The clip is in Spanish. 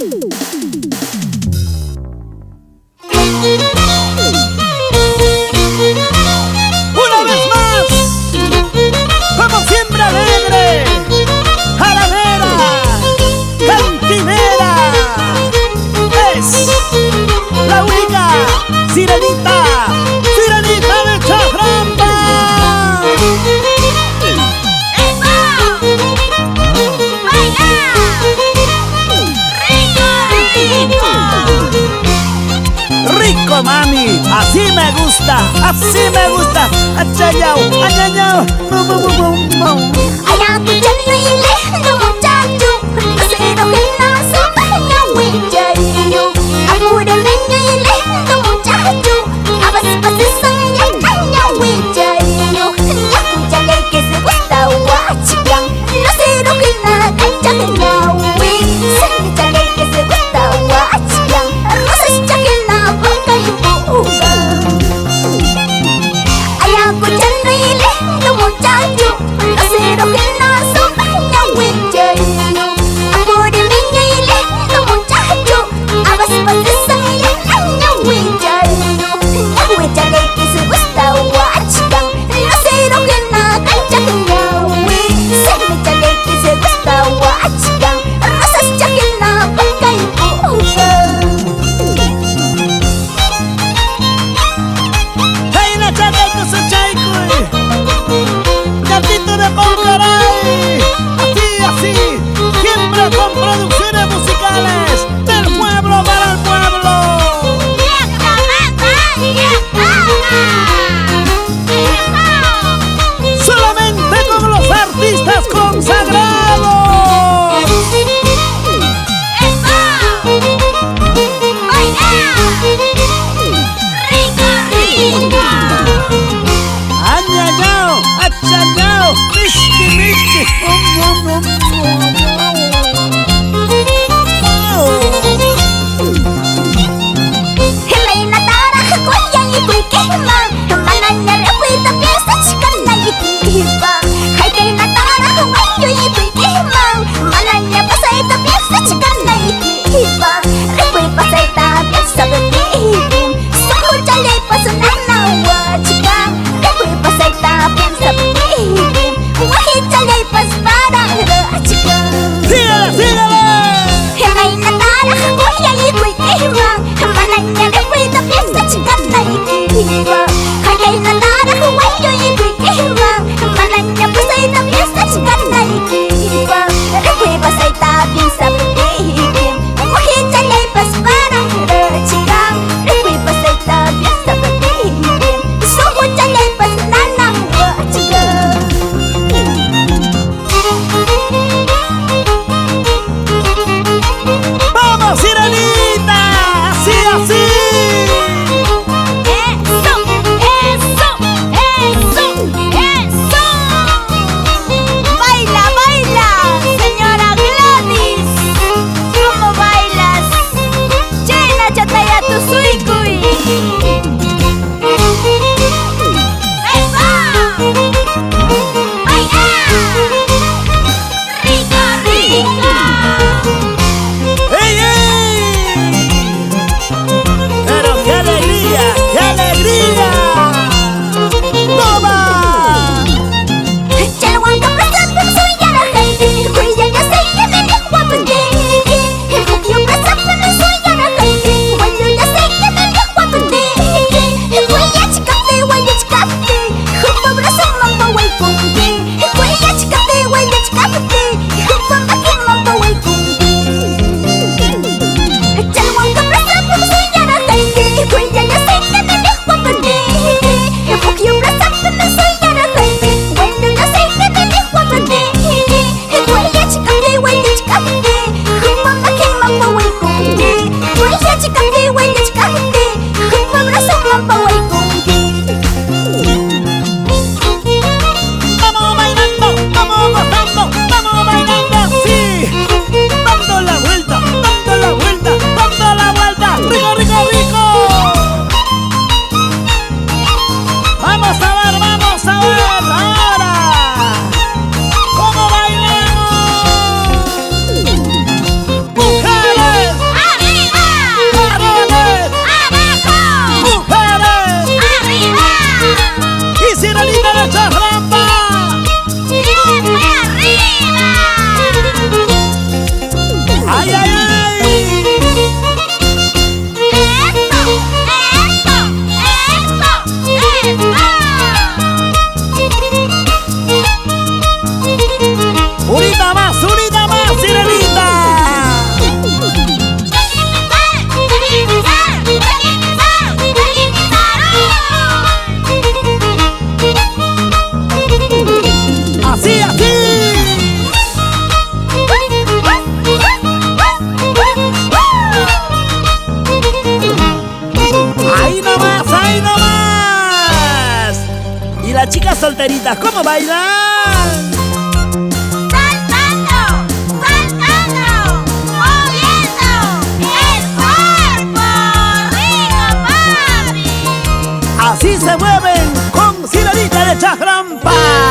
Una vez más, como siempre alegre, jaramera, cantinera, es la única sirenita, sirenita de Chaframba. Rico, mami, así me gusta, así me gusta. Achayao, achayao, bum, bum, bum, bum, bum. Ayaku chanile, no muchacho, no sé lo que nace, no huichayo. Apura menile, no muchacho, abas pasisanya, no huichayo. Yaku chale que se gusta guachigan, no sé lo que nada, chaqueñao. Se chale que se gusta guachigan, no sé chaqueñao, boca y boca. Ayaku chanile, no muchacho, no sé lo que nace, no huichayo. ¡Ay, ay, ay! ¡Unita más, sirenita! ¡Así, así! ¡Ahí nomás, ahí nomás! ¿Y las chicas solteritas cómo bailan? Así se mueven con Sirenita de Chajrampa.